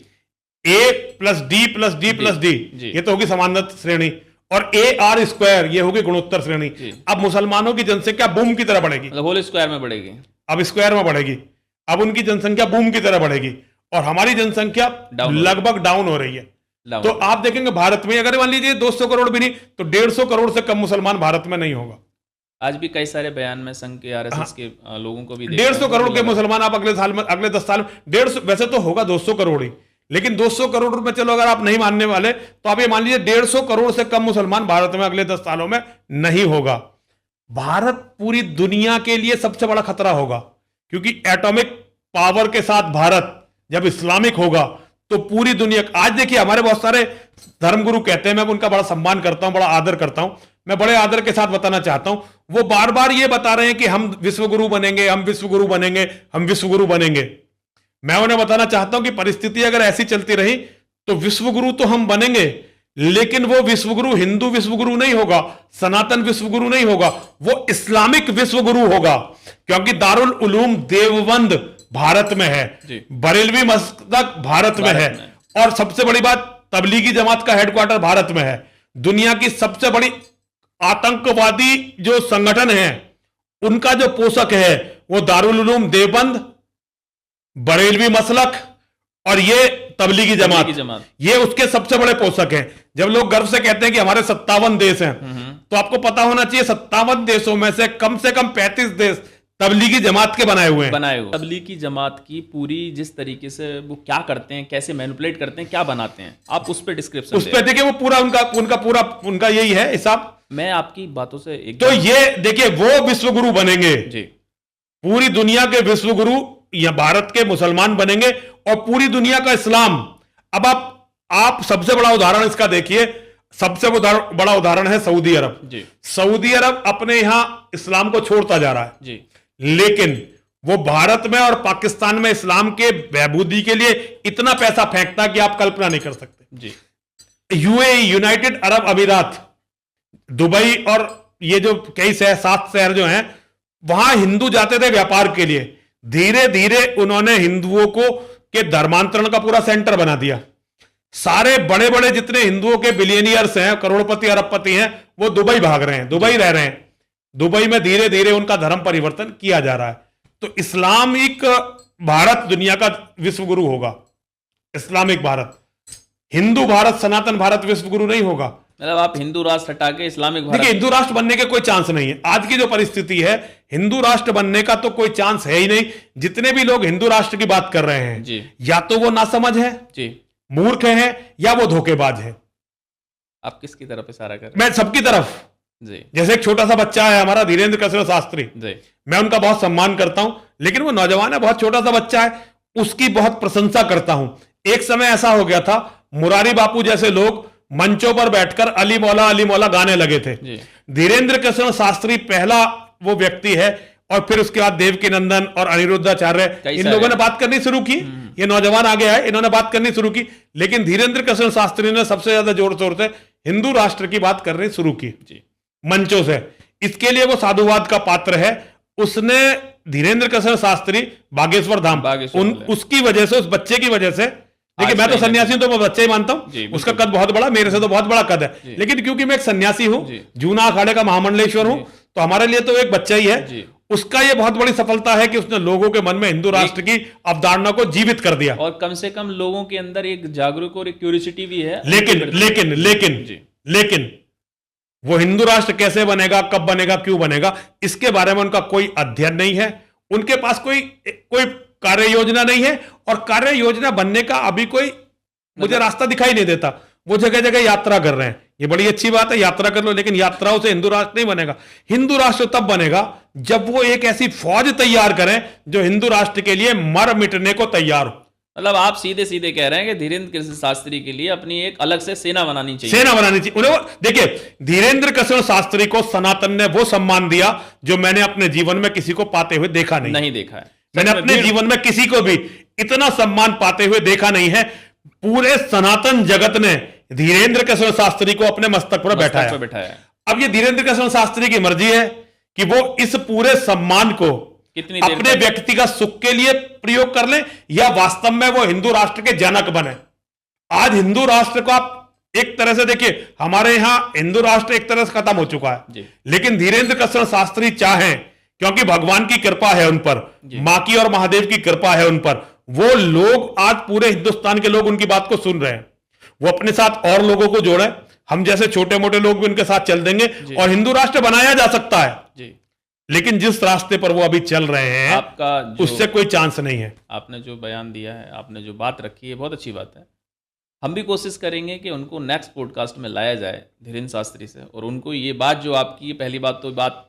A plus D plus D plus D, ये तो होगी समानांतर श्रेणी, और AR² ये होगी गुणोत्तर श्रेणी। अब मुसलमानों की जनसंख्या बूम की तरह बढ़ेगी,
होल स्क्वायर में बढ़ेगी,
अब स्क्वायर में बढ़ेगी, अब उनकी जनसंख्या बूम की तरह बढ़ेगी और हमारी जनसंख्या लगभग डाउन हो रही है। तो आप देखेंगे भारत में अगर मान लीजिए 200 करोड़ भी नहीं तो 150 करोड़ से कम मुसलमान भारत में नहीं होगा।
आज भी कई सारे बयान में संघ के, RSS के लोगों को भी
150 करोड़ के मुसलमान आप अगले साल में, अगले 10 साल में 150, वैसे तो होगा 200 करोड़ ही, लेकिन 200 करोड़ में चलो अगर आप नहीं मानने वाले तो आप ये मान लीजिए 150 करोड़ से कम मुसलमान भारत में अगले 10 सालों में नहीं होगा। भारत पूरी दुनिया के लिए सबसे बड़ा खतरा होगा, क्योंकि एटॉमिक पावर के साथ भारत जब इस्लामिक होगा तो पूरी दुनिया। आज देखिए हमारे बहुत सारे धर्मगुरु कहते हैं, मैं उनका बड़ा सम्मान करता हूं, बड़ा आदर करता हूं, मैं बड़े आदर के साथ बताना चाहता हूं, वो बार बार ये बता रहे हैं कि हम विश्वगुरु बनेंगे, हम विश्वगुरु बनेंगे, हम विश्वगुरु बनेंगे। मैं उन्हें बताना चाहता हूं कि परिस्थिति अगर ऐसी चलती रही तो विश्वगुरु तो हम बनेंगे, लेकिन वो विश्वगुरु हिंदू विश्वगुरु नहीं होगा, सनातन विश्वगुरु नहीं होगा, वो इस्लामिक विश्वगुरु होगा। क्योंकि दारुल उलूम देवबंद भारत में है, बरेलवी मस्जिद भारत में है, और सबसे बड़ी बात तबलीगी जमात का हेडक्वार्टर भारत में है। दुनिया की सबसे बड़ी आतंकवादी जो संगठन है उनका जो पोषक है वो दारुल उलूम देवबंद, बरेलवी मसलक और ये तबलीगी जमात,
जमात
ये उसके सबसे बड़े पोषक हैं। जब लोग गर्व से कहते हैं कि हमारे 57 देश हैं, तो आपको पता होना चाहिए 57 देशों में से कम 35 देश तबलीगी जमात के बनाए हुए हैं।
तबलीगी जमात की पूरी जिस तरीके से वो क्या करते हैं, कैसे मैनिपुलेट करते हैं, क्या बनाते हैं, आप उस पर डिस्क्रिप्शन
उस पर देखिए, वो पूरा उनका यही है हिसाब।
मैं आपकी बातों से
तो ये देखिए, वो विश्व गुरु बनेंगे
जी,
पूरी दुनिया के विश्व गुरु या भारत के मुसलमान बनेंगे और पूरी दुनिया का इस्लाम। अब आप सबसे बड़ा उदाहरण इसका देखिए, सबसे बड़ा उदाहरण है सऊदी अरब
जी।
सऊदी अरब अपने यहां इस्लाम को छोड़ता जा रहा है
जी,
लेकिन वो भारत में और पाकिस्तान में इस्लाम के बहबूदी के लिए इतना पैसा फेंकता कि आप कल्पना नहीं कर सकते
जी।
यूएई, यूनाइटेड अरब अमीरात, दुबई और ये जो कई 7 शहर जो हैं, वहां हिंदू जाते थे व्यापार के लिए। धीरे धीरे उन्होंने हिंदुओं को के धर्मांतरण का पूरा सेंटर बना दिया। सारे बड़े बड़े जितने हिंदुओं के बिलियनियर्स हैं, करोड़पति अरबपति हैं, वो दुबई भाग रहे हैं, दुबई रह रहे हैं। दुबई में धीरे धीरे उनका धर्म परिवर्तन किया जा रहा है। तो इस्लामिक भारत दुनिया का विश्व गुरु होगा, इस्लामिक भारत। हिंदू भारत, सनातन भारत विश्व गुरु नहीं होगा।
मतलब आप हिंदू राष्ट्र हटा के इस्लामिक भारत,
देखिए, हिंदू राष्ट्र बनने के कोई चांस नहीं है। आज की जो परिस्थिति है, हिंदू राष्ट्र बनने का तो कोई चांस है ही नहीं। जितने भी लोग हिंदू राष्ट्र की बात कर रहे हैं
जी,
या तो वो नासमझ है
जी,
मूर्ख है, या वो धोखेबाज है।
आप किसकी तरफ इशारा कर रहे
मैं सबकी तरफ।
जी,
जैसे एक छोटा सा बच्चा है हमारा धीरेन्द्र कृष्ण शास्त्री
जी,
मैं उनका बहुत सम्मान करता हूं, लेकिन वो नौजवान है, बहुत छोटा सा बच्चा है, उसकी बहुत प्रशंसा करता हूं। एक समय ऐसा हो गया था, मुरारी बापू जैसे लोग मंचों पर बैठकर अली मौला गाने लगे थे। धीरेन्द्र कृष्ण शास्त्री पहला वो व्यक्ति है, और फिर उसके बाद देवकी नंदन और अनिरुद्धाचार्य, इन लोगों ने बात करनी शुरू की। ये नौजवान आगे आए, इन्होंने बात करनी शुरू की, लेकिन धीरेन्द्र कृष्ण शास्त्री ने सबसे ज्यादा जोर शोर से हिंदू राष्ट्र की बात करनी शुरू की मंचों से। इसके लिए वो साधुवाद का पात्र है। उसने धीरेन्द्र कृष्ण शास्त्री बागेश्वर धाम, उसकी वजह से, उस बच्चे की वजह से, देखिए मैं तो सन्यासी हूं तो मैं बच्चा ही मानता हूं, उसका कद बहुत बड़ा, मेरे से तो बहुत बड़ा कद है, लेकिन क्योंकि मैं एक सन्यासी हूं, जूना अखाड़े का महामंडलेश्वर हूं, तो हमारे लिए तो एक बच्चा ही है। उसका ये बहुत बड़ी सफलता है कि उसने लोगों के मन में हिंदू राष्ट्र की अवधारणा को जीवित कर दिया,
और कम से कम लोगों के अंदर एक जागरूक और एक क्यूरियोसिटी भी है।
लेकिन वो हिंदू राष्ट्र कैसे बनेगा, कब बनेगा, क्यों बनेगा, इसके बारे में उनका कोई अध्ययन नहीं है। उनके पास कोई कार्य योजना नहीं है, और कार्य योजना बनने का अभी कोई मुझे रास्ता दिखाई नहीं देता। वो जगह जगह यात्रा कर रहे हैं, ये बड़ी अच्छी बात है, यात्रा कर लो, लेकिन यात्राओं से हिंदू राष्ट्र नहीं बनेगा। हिंदू राष्ट्र तब बनेगा जब वो एक ऐसी फौज तैयार करें जो हिंदू राष्ट्र के लिए मर मिटने को तैयार हो।
मतलब आप सीधे सीधे कह रहे हैं कि धीरेन्द्र कृष्ण शास्त्री के लिए अपनी एक अलग से सेना बनानी चाहिए।
सेना बनानी चाहिए उन्हें। देखिए, धीरेन्द्र कृष्ण शास्त्री को सनातन ने वो सम्मान दिया जो मैंने अपने जीवन में किसी को पाते हुए देखा नहीं
देखा है।
मैंने अपने जीवन में किसी को भी इतना सम्मान पाते हुए देखा नहीं है। पूरे सनातन जगत ने धीरेन्द्र कृष्ण शास्त्री को अपने मस्तक पर बैठाया। अब ये धीरेन्द्र कृष्ण शास्त्री की मर्जी है कि वो इस पूरे सम्मान को अपने व्यक्तिगत सुख के लिए प्रयोग कर ले, या वास्तव में वो हिंदू राष्ट्र के जनक बने। आज हिंदू राष्ट्र को आप एक तरह से देखिए, हमारे यहां हिंदू राष्ट्र एक तरह से खत्म हो चुका है, लेकिन धीरेन्द्र कृष्ण शास्त्री चाहें, क्योंकि भगवान की कृपा है उन पर, मां की और महादेव की कृपा है उन पर, वो लोग आज पूरे हिंदुस्तान के लोग उनकी बात को सुन रहे हैं। वो अपने साथ और लोगों को जोड़े, हम जैसे छोटे मोटे लोग भी उनके साथ चल देंगे और हिंदू राष्ट्र बनाया जा सकता है। लेकिन जिस रास्ते पर वो अभी चल रहे हैं, आपका उससे कोई चांस नहीं है।
आपने जो बयान दिया है, आपने जो बात रखी है, बहुत अच्छी बात है। हम भी कोशिश करेंगे कि उनको नेक्स्ट पॉडकास्ट में लाया जाए धीरेन्द्र शास्त्री से, और उनको ये बात जो आपकी पहली बात, तो बात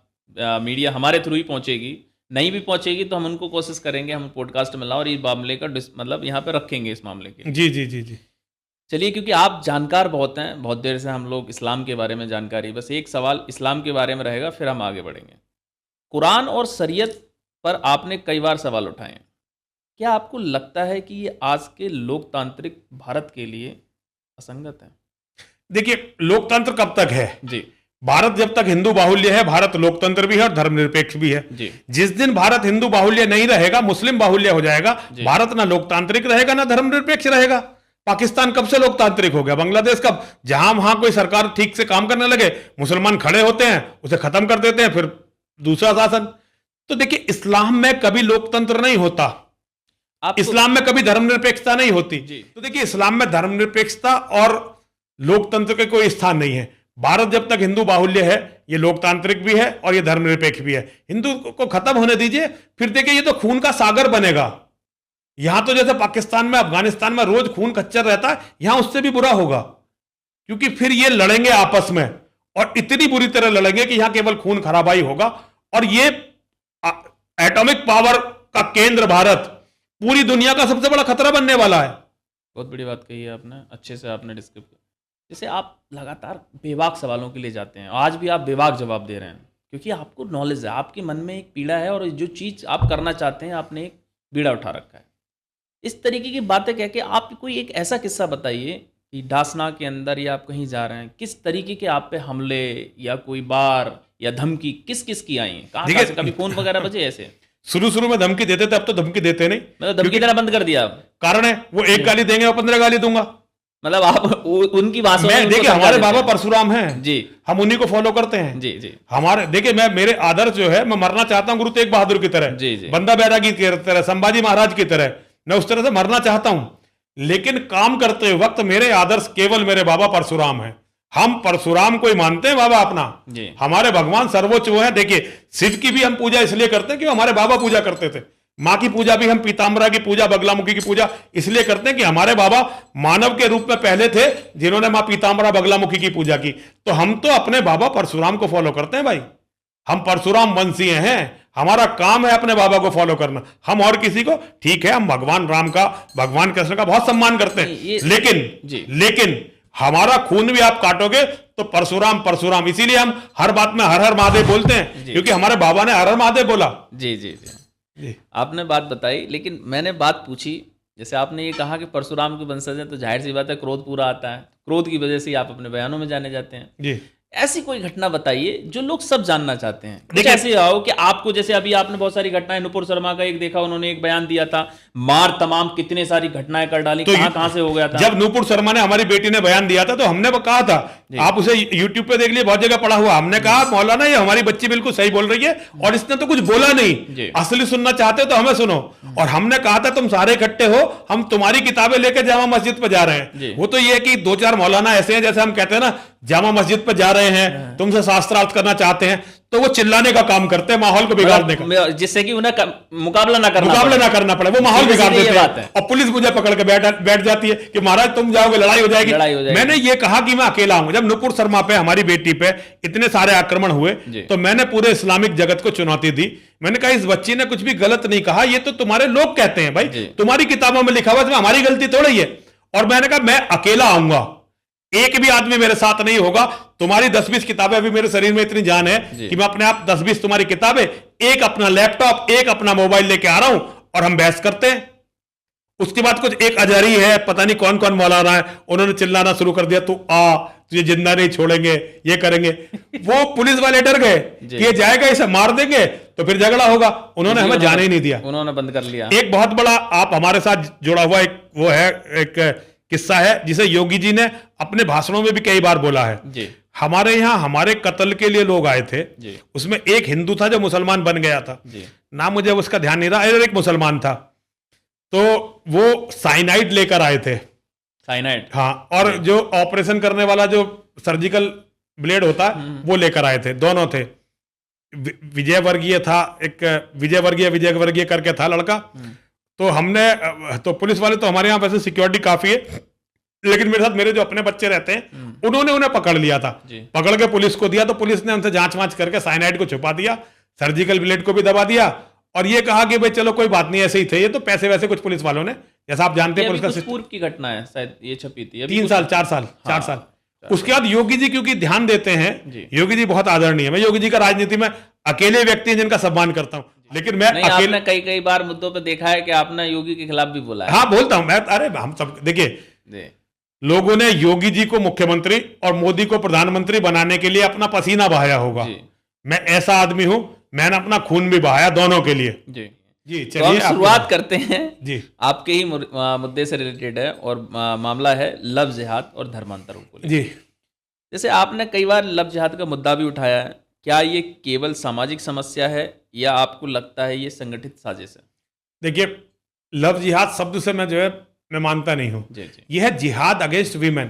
मीडिया हमारे थ्रू ही पहुंचेगी, नहीं भी पहुंचेगी तो हम उनको कोशिश करेंगे हम पॉडकास्ट में लाओ और इस मामले का मतलब यहाँ पे रखेंगे इस मामले के।
जी जी जी जी
चलिए, क्योंकि आप जानकार बहुत हैं, बहुत देर से हम लोग इस्लाम के बारे में जानकारी, बस एक सवाल इस्लाम के बारे में रहेगा, फिर हम आगे बढ़ेंगे। कुरान और शरीयत पर आपने कई बार सवाल उठाए हैं। क्या आपको लगता है कि ये आज के लोकतांत्रिक भारत के लिए असंगत है?
देखिए, लोकतंत्र कब तक है
जी?
भारत जब तक हिंदू बाहुल्य है, भारत लोकतंत्र भी है और धर्मनिरपेक्ष भी है
जी।
जिस दिन भारत हिंदू बाहुल्य नहीं रहेगा, मुस्लिम बाहुल्य हो जाएगा, भारत ना लोकतांत्रिक रहेगा ना धर्मनिरपेक्ष रहेगा। पाकिस्तान कब से लोकतांत्रिक हो गया? बांग्लादेश कब? जहां वहां कोई सरकार ठीक से काम करने लगे, मुसलमान खड़े होते हैं, उसे खत्म कर देते हैं, फिर दूसरा शासन। तो देखिए, इस्लाम में कभी लोकतंत्र नहीं होता। इस्लाम में कभी धर्मनिरपेक्षता नहीं होती। तो देखिए, इस्लाम में धर्मनिरपेक्षता और लोकतंत्र का कोई स्थान नहीं है। भारत जब तक हिंदू बाहुल्य है, ये लोकतांत्रिक भी है और ये धर्मनिरपेक्ष भी है। हिंदू को खत्म होने दीजिए, फिर देखिए ये तो खून का सागर बनेगा। यहां तो जैसे पाकिस्तान में, अफगानिस्तान में रोज खून खच्चर रहता है, यहां उससे भी बुरा होगा, क्योंकि फिर ये लड़ेंगे आपस में और इतनी बुरी तरह लड़ेंगे कि यहां केवल खून खराबाई होगा। और ये एटॉमिक पावर का केंद्र भारत पूरी दुनिया का सबसे बड़ा खतरा बनने वाला है।
बहुत बड़ी बात कही है आपने, अच्छे से आपने डिस्क्राइब किया। जैसे आप लगातार बेबाक सवालों के लिए जाते हैं, आज भी आप बेबाक जवाब दे रहे हैं, क्योंकि आपको नॉलेज है, आपके मन में एक पीड़ा है और जो चीज़ आप करना चाहते हैं आपने एक बीड़ा उठा रखा है। इस तरीके की बातें कह के आप कोई एक ऐसा किस्सा बताइए कि डासना के अंदर या आप कहीं जा रहे हैं, किस तरीके के आप पे हमले या कोई बार या धमकी किस किस की आई है, कहाँ से, कभी फोन वगैरह बजे? ऐसे
शुरू में धमकी देते थे, अब तो धमकी देते नहीं।
मतलब धमकी देना बंद कर दिया अब?
कारण है, वो एक गाली देंगे और 15 गाली दूंगा।
मतलब आप उनकी भाषा में,
देखिए हमारे बाबा परशुराम हैं
जी,
हम उन्हीं को फॉलो करते हैं
जी जी।
हमारे देखिए, मैं मेरे आदर्श जो है, मैं मरना चाहता हूं गुरु तेग बहादुर की तरह,
जी जी,
बंदा बैरागी की तरह, संभाजी महाराज की तरह, मैं उस तरह से मरना चाहता हूं। लेकिन काम करते वक्त मेरे आदर्श केवल मेरे बाबा परशुराम हैं। हम परशुराम को ही मानते हैं बाबा अपना, हमारे भगवान सर्वोच्च वो है। देखिए, शिव की भी हम पूजा इसलिए करते हैं कि हमारे बाबा पूजा करते थे। माँ की पूजा भी हम पीताम्बरा की पूजा, बगलामुखी की पूजा इसलिए करते हैं कि हमारे बाबा मानव के रूप में पहले थे जिन्होंने माँ पीताम्बरा बगलामुखी की पूजा की। तो हम तो अपने बाबा परशुराम को फॉलो करते हैं भाई, हम परशुराम वंशीय हैं। हमारा काम है अपने बाबा को फॉलो करना। हम और किसी को, ठीक है, हम भगवान राम का, भगवान कृष्ण का बहुत सम्मान करते हैं, लेकिन हमारा खून भी आप काटोगे तो परशुराम परशुराम। इसीलिए हम हर बात में हर हर महादेव बोलते हैं, क्योंकि हमारे बाबा ने हर हर महादेव बोला।
जी जी जी, आपने बात बताई, लेकिन मैंने बात पूछी, जैसे आपने ये कहा कि परशुराम के वंशज हैं, तो जाहिर सी बात है क्रोध पूरा आता है, क्रोध की वजह से आप अपने बयानों में जाने जाते हैं जी। ऐसी कोई घटना बताइए जो लोग सब जानना चाहते हैं। कुछ ऐसे आओ कि आपको, जैसे अभी आपने बहुत सारी घटनाएं, नुपुर शर्मा का एक देखा, उन्होंने एक बयान दिया था, मार तमाम कितने सारी घटनाएं कर डाली, तो कहां से हो गया था।
जब नुपुर शर्मा ने, हमारी बेटी ने बयान दिया था, तो हमने कहा था, आप उसे यूट्यूब पे देख लिए, बहुत जगह पड़ा हुआ, हमने कहा मौलाना ये हमारी बच्ची बिल्कुल सही बोल रही है और इसने तो कुछ बोला नहीं, असली सुनना चाहते तो हमें सुनो। और हमने कहा था तुम सारे इकट्ठे हो, हम तुम्हारी किताबें लेकर जामा मस्जिद पे जा रहे हैं। वो तो ये है कि 2-4 मौलाना ऐसे हैं, जैसे हम कहते हैं ना, जामा मस्जिद पे जा रहे हैं, तुमसे शास्त्रार्थ करना चाहते हैं, तो वो चिल्लाने का काम करते हैं, माहौल को बिगाड़ने का,
जिससे कि उन्हें मुकाबला ना
करना पड़े, वो माहौल बिगाड़ देते हैं। और पुलिस मुझे पकड़ के बैठ जाती है कि महाराज तुम जाओगे लड़ाई हो जाएगी। मैंने ये कहा कि मैं अकेला हूं। जब नुपुर शर्मा पे, हमारी बेटी पे इतने सारे आक्रमण हुए, तो मैंने पूरे इस्लामिक जगत को चुनौती दी। मैंने कहा इस बच्ची ने कुछ भी गलत नहीं कहा, ये तो तुम्हारे लोग कहते हैं भाई, तुम्हारी किताबों में लिखा हुआ, इसमें हमारी गलती थोड़ी है। और मैंने कहा मैं अकेला आऊंगा, एक भी आदमी मेरे साथ नहीं होगा। तुम्हारी 10-20 किताबें, अभी मेरे शरीर में इतनी जान है कि मैं अपने आप 10-20 तुम्हारी किताबें, एक अपना लैपटॉप, एक अपना मोबाइल लेके आ रहा हूं और हम बहस करते हैं। उसके बाद कुछ एक अजहरी है, पता नहीं कौन कौन मौलाना है, उन्होंने चिल्लाना शुरू कर दिया, तू आ, तुझे जिंदा नहीं छोड़ेंगे, ये करेंगे। वो पुलिस वाले डर गए कि ये जाएगा, इसे मार देंगे तो फिर झगड़ा होगा। उन्होंने हमें जाने ही नहीं दिया,
उन्होंने बंद कर लिया।
एक बहुत बड़ा, आप हमारे साथ जुड़ा हुआ एक वो है, एक किस्सा है जिसे योगी जी ने अपने भाषणों में भी कई बार बोला है जी। हमारे यहाँ हमारे कत्ल के लिए लोग आए थे जी। उसमें एक हिंदू था जो मुसलमान बन गया था जी। नाम मुझे उसका ध्यान नहीं रहा, एक मुसलमान था, तो वो साइनाइड लेकर आए थे।
साइनाइड,
हाँ, और जो ऑपरेशन करने वाला जो सर्जिकल ब्लेड होता है वो लेकर आए थे, दोनों थे। विजय वर्गीय था, एक विजय वर्गीय करके था लड़का। तो हमने, तो पुलिस वाले, तो हमारे यहाँ वैसे सिक्योरिटी काफी है, लेकिन मेरे साथ मेरे जो अपने बच्चे रहते हैं, उन्होंने उन्हें पकड़ लिया था, पकड़ के पुलिस को दिया। तो पुलिस ने उनसे जांच वांच करके साइनाइड को छुपा दिया, सर्जिकल ब्लेड को भी दबा दिया, और ये कहा कि भाई चलो कोई बात नहीं, ऐसे ही थे ये, तो पैसे वैसे कुछ पुलिस वालों ने, जैसा आप जानते हैं पुलिस का
पूर्व की घटना है शायद, ये छपी थी
3 साल 4 साल। उसके बाद योगी जी क्योंकि ध्यान देते हैं, योगी जी बहुत आदरणीय है। मैं योगी जी का राजनीति में अकेले व्यक्ति हैं जिनका सम्मान करता हूं, लेकिन मैं
आपने कई बार मुद्दों पे देखा है कि आपने योगी के खिलाफ भी बोला है।
हाँ, बोलता हूं मैं। अरे हम सब देखिए, लोगों ने योगी जी को मुख्यमंत्री और मोदी को प्रधानमंत्री बनाने के लिए अपना पसीना बहाया होगा। मैं ऐसा आदमी हूं, मैंने अपना खून भी बहाया दोनों के लिए जी।
तो हम शुरुआत करते हैं जी, आपके ही मुद्दे से रिलेटेड है, और मामला है लव जिहाद और धर्मांतरों को जी। जैसे आपने कई बार लव जिहाद का मुद्दा भी उठाया है, क्या ये केवल सामाजिक समस्या है या आपको लगता है ये संगठित साजिश है?
देखिए, लव जिहाद शब्द से मैं मानता नहीं हूं।
जी जी।
यह है जिहाद अगेंस्ट वीमेन,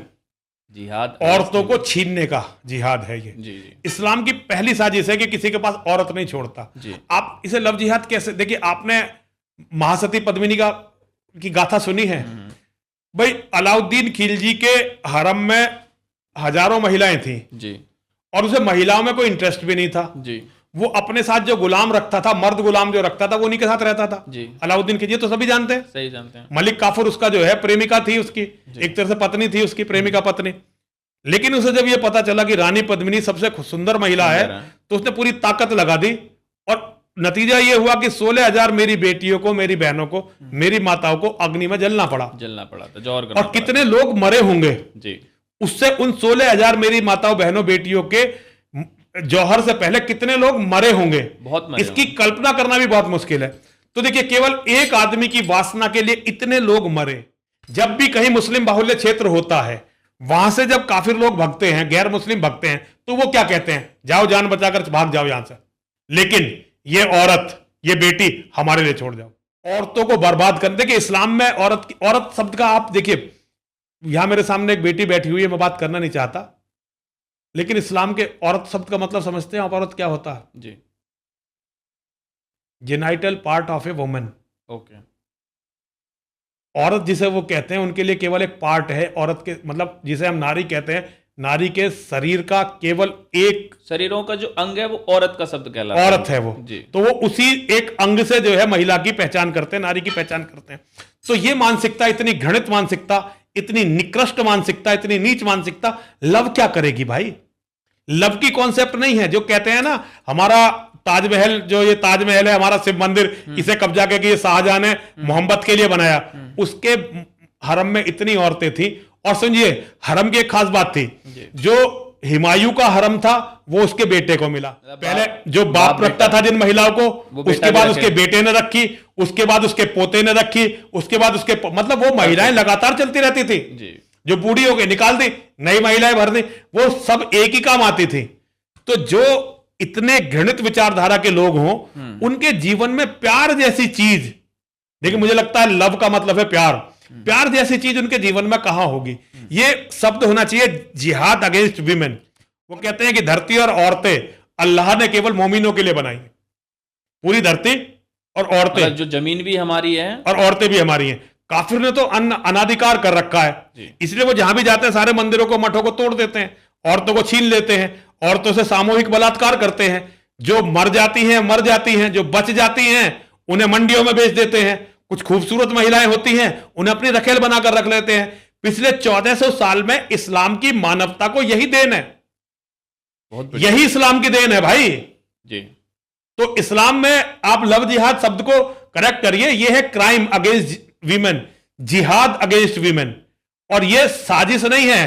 जिहाद
औरतों को छीनने का जिहाद है ये।
जी जी।
इस्लाम की पहली साजिश है कि किसी के पास औरत नहीं छोड़ता।
जी।
आप इसे लव जिहाद कैसे, देखिए आपने महासती पद्मिनी की गाथा सुनी है भाई। अलाउद्दीन खिलजी के हरम में हजारों महिलाएं थी
जी,
और उसे महिलाओं में कोई इंटरेस्ट भी नहीं था
जी
वो अपने साथ जो गुलाम रखता था, मर्द गुलाम जो रखता था, वो उन्हीं के साथ रहता था
जी।
अलाउद्दीन खिलजी तो सभी जानते हैं,
सही जानते हैं।
मलिक काफूर उसका जो है प्रेमिका थी, उसकी एक तरह से पत्नी थी, उसकी प्रेमिका पत्नी। लेकिन उसे जब यह पता चला कि रानी पद्मिनी सबसे सुंदर महिला है तो उसने पूरी ताकत लगा दी और नतीजा यह हुआ कि 16,000 मेरी बेटियों को, मेरी बहनों को, मेरी माताओं को अग्नि में जलना पड़ा
था, जौहर करना
और कितने लोग मरे होंगे
जी
उससे। उन 16,000 मेरी माताओं बहनों बेटियों के जौहर से पहले कितने लोग मरे होंगे,
बहुत मरे
इसकी कल्पना करना भी बहुत मुश्किल है। तो देखिए केवल एक आदमी की वासना के लिए इतने लोग मरे। जब भी कहीं मुस्लिम बाहुल्य क्षेत्र होता है, वहां से जब काफिर लोग भगते हैं, गैर मुस्लिम भगते हैं, तो वो क्या कहते हैं, जाओ जान बचाकर भाग जाओ यहां से, लेकिन ये औरत, ये बेटी हमारे लिए छोड़ जाओ। औरतों को बर्बाद करने के इस्लाम में औरत शब्द का आप देखिए, यहां मेरे सामने एक बेटी बैठी हुई है, मैं बात करना नहीं चाहता, लेकिन इस्लाम के औरत शब्द का मतलब समझते हैं आप? औरत क्या होता है
जी?
Genital part of a woman.
Okay.
औरत जिसे वो कहते हैं उनके लिए केवल एक पार्ट है औरत के, मतलब जिसे हम नारी कहते हैं, नारी के शरीर का केवल एक,
शरीरों का जो अंग है वो औरत का शब्द कहलाता है,
औरत है वो जी। तो वो उसी एक अंग से जो है महिला की पहचान करते हैं, नारी की पहचान करते हैं। तो ये मानसिकता, इतनी घृणित मानसिकता, इतनी निकृष्ट मानसिकता, इतनी नीच मानसिकता लव क्या करेगी भाई? लव की कॉन्सेप्ट नहीं है। जो कहते हैं ना हमारा ताजमहल, जो ये ताजमहल है हमारा शिव मंदिर, इसे कब्जा करके ये शाहजहां ने मोहब्बत के लिए बनाया, उसके हरम में इतनी औरतें थी। और सुनिए हरम की एक खास बात थी, जो हुमायूं का हरम था वो उसके बेटे को मिला। पहले जो बाप रखता था जिन महिलाओं को, उसके बाद उसके बेटे ने रखी, उसके बाद उसके पोते ने रखी, उसके बाद उसके, मतलब वो महिलाएं लगातार चलती रहती थी जी। जो बूढ़ी हो गई निकाल दी, नई महिलाएं भर दी, वो सब एक ही काम आती थी। तो जो इतने घृणित विचारधारा के लोग हों, उनके जीवन में प्यार जैसी चीज, देखिए मुझे लगता है लव का मतलब है प्यार, प्यार जैसी चीज उनके जीवन में कहां होगी? ये शब्द होना चाहिए जिहाद अगेंस्ट विमेन। वो कहते हैं कि धरती और औरतें अल्लाह ने केवल मोमिनों के लिए बनाई, पूरी धरती और औरतें,
जो जमीन भी हमारी है
और औरतें भी हमारी हैं। काफिर ने तो अनाधिकार कर रखा है, इसलिए वो जहां भी जाते हैं सारे मंदिरों को, मठों को तोड़ देते हैं, औरतों को छीन लेते हैं, औरतों से सामूहिक बलात्कार करते हैं। जो मर जाती हैं, जो बच जाती हैं उन्हें मंडियों में बेच देते हैं। कुछ खूबसूरत महिलाएं होती हैं, उन्हें अपनी रखेल बनाकर रख लेते हैं। पिछले 1400 साल में इस्लाम की मानवता को यही देन है, यही इस्लाम की देन है भाई जी। तो इस्लाम में आप लव जिहाद शब्द को करेक्ट करिए, यह है क्राइम अगेंस्ट वीमेन, जिहाद अगेंस्ट वीमेन। और यह साजिश नहीं है,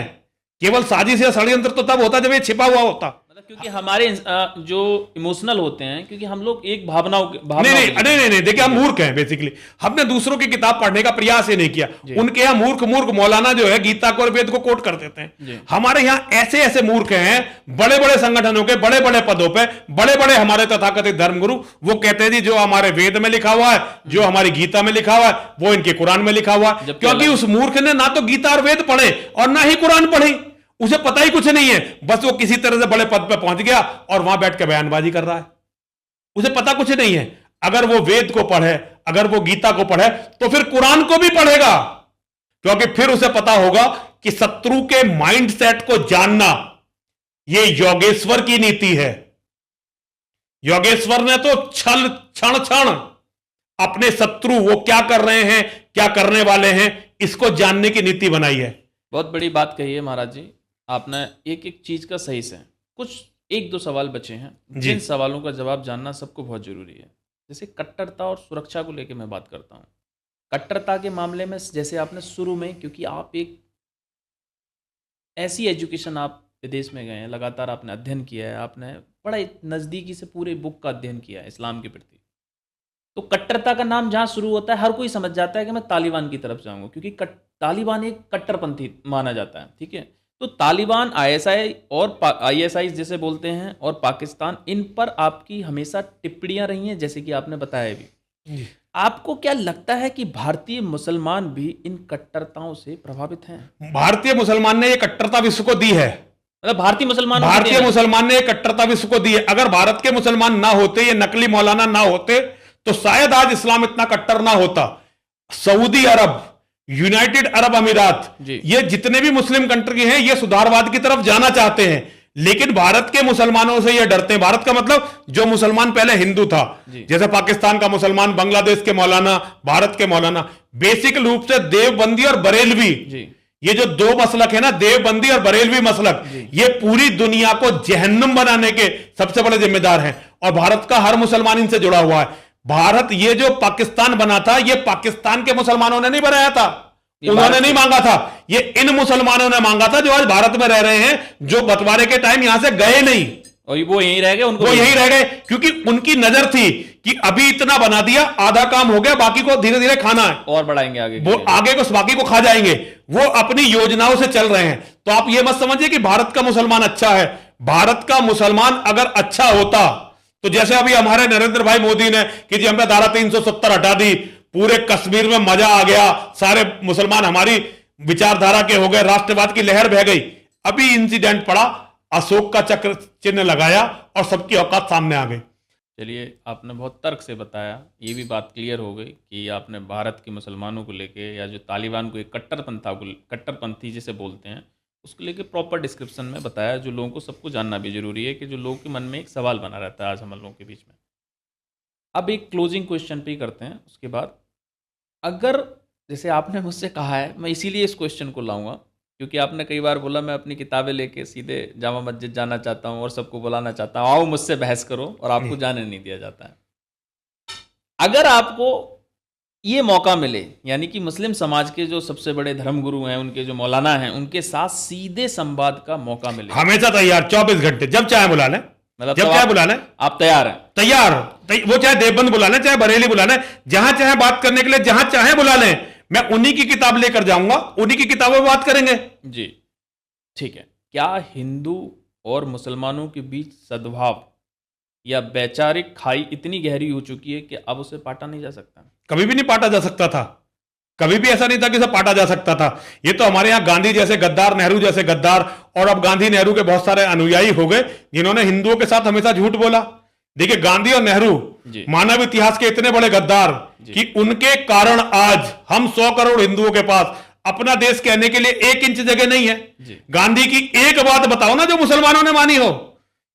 केवल साजिश या षड्यंत्र तो तब होता जब ये छिपा हुआ होता,
क्योंकि हमारे जो इमोशनल होते हैं, क्योंकि हम लोग एक भावनाओं
नहीं, देखिए हम मूर्ख हैं बेसिकली। हमने दूसरों की किताब पढ़ने का प्रयास ही नहीं किया। उनके यहाँ मूर्ख मौलाना जो है गीता को और वेद को कोट कर देते हैं। हमारे यहाँ ऐसे ऐसे मूर्ख हैं, बड़े बड़े संगठनों के बड़े बड़े पदों पे, बड़े बड़े हमारे तथाकथित धर्मगुरु, वो कहते हैं जी जो हमारे वेद में लिखा हुआ है, जो हमारी गीता में लिखा हुआ है, वो इनके कुरान में लिखा हुआ है। क्योंकि उस मूर्ख ने ना तो गीता और वेद पढ़े और ना ही कुरान पढ़ी, उसे पता ही कुछ नहीं है। बस वो किसी तरह से बड़े पद पे पहुंच गया और वहां बैठ के बयानबाजी कर रहा है, उसे पता कुछ नहीं है। अगर वो वेद को पढ़े, अगर वो गीता को पढ़े, तो फिर कुरान को भी पढ़ेगा, क्योंकि फिर उसे पता होगा कि शत्रु के माइंडसेट को जानना ये योगेश्वर की नीति है। योगेश्वर ने तो क्षण क्षण अपने शत्रु वो क्या कर रहे हैं, क्या करने वाले हैं, इसको जानने की नीति बनाई है।
बहुत बड़ी बात कही है महाराज जी आपने, एक एक चीज का सही से। कुछ एक दो सवाल बचे हैं, जिन सवालों का जवाब जानना सबको बहुत जरूरी है। जैसे कट्टरता और सुरक्षा को लेकर मैं बात करता हूं। कट्टरता के मामले में जैसे आपने शुरू में, क्योंकि आप एक ऐसी एजुकेशन, आप विदेश में गए हैं, लगातार आपने अध्ययन किया है, आपने बड़ा नज़दीकी से पूरे बुक का अध्ययन किया है इस्लाम के प्रति, तो कट्टरता का नाम जहां शुरू होता है हर कोई समझ जाता है कि मैं तालिबान की तरफ जाऊंगा, क्योंकि तालिबान एक कट्टरपंथी माना जाता है। ठीक है, तो तालिबान, आईएसआई और आईएसआई जैसे बोलते हैं, और पाकिस्तान, इन पर आपकी हमेशा टिप्पणियां रही हैं, जैसे कि आपने बताया भी। आपको क्या लगता है कि भारतीय मुसलमान भी इन कट्टरताओं से प्रभावित हैं?
भारतीय मुसलमान ने ये कट्टरता विश्व को दी है।
मतलब भारतीय
मुसलमान ने ये कट्टरता विश्व को दी है। अगर भारत के मुसलमान ना होते, ये नकली मौलाना ना होते, तो शायद आज इस्लाम इतना कट्टर ना होता। सऊदी अरब, यूनाइटेड अरब अमीरात, ये जितने भी मुस्लिम कंट्री हैं, ये सुधारवाद की तरफ जाना चाहते हैं, लेकिन भारत के मुसलमानों से ये डरते हैं। भारत का मतलब जो मुसलमान पहले हिंदू था, जैसे पाकिस्तान का मुसलमान, बांग्लादेश के मौलाना, भारत के मौलाना, बेसिक रूप से देवबंदी और बरेलवी, ये जो दो मसलक है ना, देवबंदी और बरेलवी मसलक, ये पूरी दुनिया को जहन्नुम बनाने के सबसे बड़े जिम्मेदार हैं। और भारत का हर मुसलमान इनसे जुड़ा हुआ है। भारत, ये जो पाकिस्तान बना था, ये पाकिस्तान के मुसलमानों ने नहीं बनाया था, उन्होंने नहीं मांगा था, ये इन मुसलमानों ने मांगा था जो आज भारत में रह रहे हैं, जो बंटवारे के टाइम यहां से गए नहीं,
और वो यहीं रह गए।
वो यहीं रह गए क्योंकि उनकी नजर थी कि अभी इतना बना दिया, आधा काम हो गया, बाकी को धीरे धीरे खाना है
और बढ़ाएंगे आगे,
वो आगे को बाकी को खा जाएंगे। वो अपनी योजनाओं से चल रहे हैं। तो आप ये मत समझिए कि भारत का मुसलमान अच्छा है। भारत का मुसलमान अगर अच्छा होता, तो जैसे अभी हमारे नरेंद्र भाई मोदी ने कि जी हमने धारा 370 हटा दी, पूरे कश्मीर में मजा आ गया, सारे मुसलमान हमारी विचारधारा के हो गए, राष्ट्रवाद की लहर बह गई। अभी इंसिडेंट पड़ा, अशोक का चक्र चिन्ह लगाया और सबकी औकात सामने आ गई।
चलिए, आपने बहुत तर्क से बताया, ये भी बात क्लियर हो गई कि आपने भारत के मुसलमानों को लेके, या जो तालिबान को एक कट्टरपंथी जिसे बोलते हैं, उसको लेके प्रॉपर डिस्क्रिप्शन में बताया, जो लोगों को सबको जानना भी जरूरी है, कि जो लोगों के मन में एक सवाल बना रहता है आज हम लोगों के बीच में। अब एक क्लोजिंग क्वेश्चन पे ही करते हैं। उसके बाद, अगर जैसे आपने मुझसे कहा है, मैं इसीलिए इस क्वेश्चन को लाऊंगा क्योंकि आपने कई बार बोला मैं अपनी किताबें लेके सीधे जामा मस्जिद जाना चाहता हूं और सबको बुलाना चाहता हूं, आओ मुझसे बहस करो, और आपको जाने नहीं दिया जाता है। अगर आपको ये मौका मिले, यानी कि मुस्लिम समाज के जो सबसे बड़े धर्मगुरु हैं, उनके जो मौलाना हैं, उनके साथ सीधे संवाद का मौका मिले,
हमेशा तैयार, 24 घंटे, जब चाहे बुला लें,
मतलब
जब चाहे बुला लें,
आप तैयार हैं?
तैयार। वो चाहे देवबंद बुला लें, चाहे बरेली बुला लें, जहां चाहे बात करने के लिए जहां चाहे बुला लें, मैं उन्हीं की किताब लेकर जाऊंगा, उन्हीं की किताबों में बात करेंगे।
जी, ठीक है। क्या हिंदू और मुसलमानों के बीच सद्भाव या वैचारिक खाई इतनी गहरी हो चुकी है कि अब उसे पाटा नहीं जा सकता?
कभी भी नहीं पाटा जा सकता था, कभी भी ऐसा नहीं था कि उसे पाटा जा सकता था। ये तो हमारे यहां गांधी जैसे गद्दार, नेहरू जैसे गद्दार, और अब गांधी नेहरू के बहुत सारे अनुयायी हो गए जिन्होंने हिंदुओं के साथ हमेशा झूठ बोला। देखिए, गांधी और नेहरू मानव इतिहास के इतने बड़े गद्दार कि उनके कारण आज हम 100 करोड़ हिंदुओं के पास अपना देश कहने के लिए 1 इंच जगह नहीं है। गांधी की एक बात बताओ ना जो मुसलमानों ने मानी हो।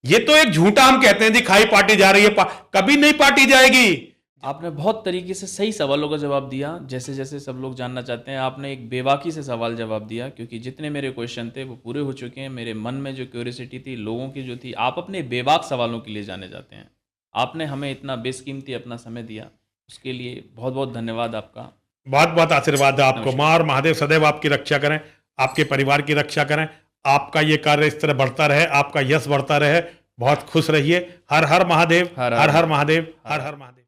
ये तो एक झूठा हम कहते हैं जी खाई पाटी जा रही है, कभी नहीं पाटी जाएगी।
आपने बहुत तरीके से सही सवालों का जवाब दिया, जैसे जैसे सब लोग जानना चाहते हैं। आपने एक बेबाकी से सवाल जवाब दिया, क्योंकि जितने मेरे क्वेश्चन थे वो पूरे हो चुके हैं। मेरे मन में जो क्यूरियोसिटी थी लोगों की जो थी, आप अपने बेबाक सवालों के लिए जाने जाते हैं। आपने हमें इतना बेशकीमती अपना समय दिया, उसके लिए बहुत बहुत धन्यवाद आपका।
बहुत बहुत आशीर्वाद है आपको। मां और महादेव सदैव आपकी रक्षा करें, आपके परिवार की रक्षा करें। आपका ये कार्य इस तरह बढ़ता रहे, आपका यश बढ़ता रहे। बहुत खुश रहिए। हर हर महादेव, हर हर महादेव, हर हर महादेव।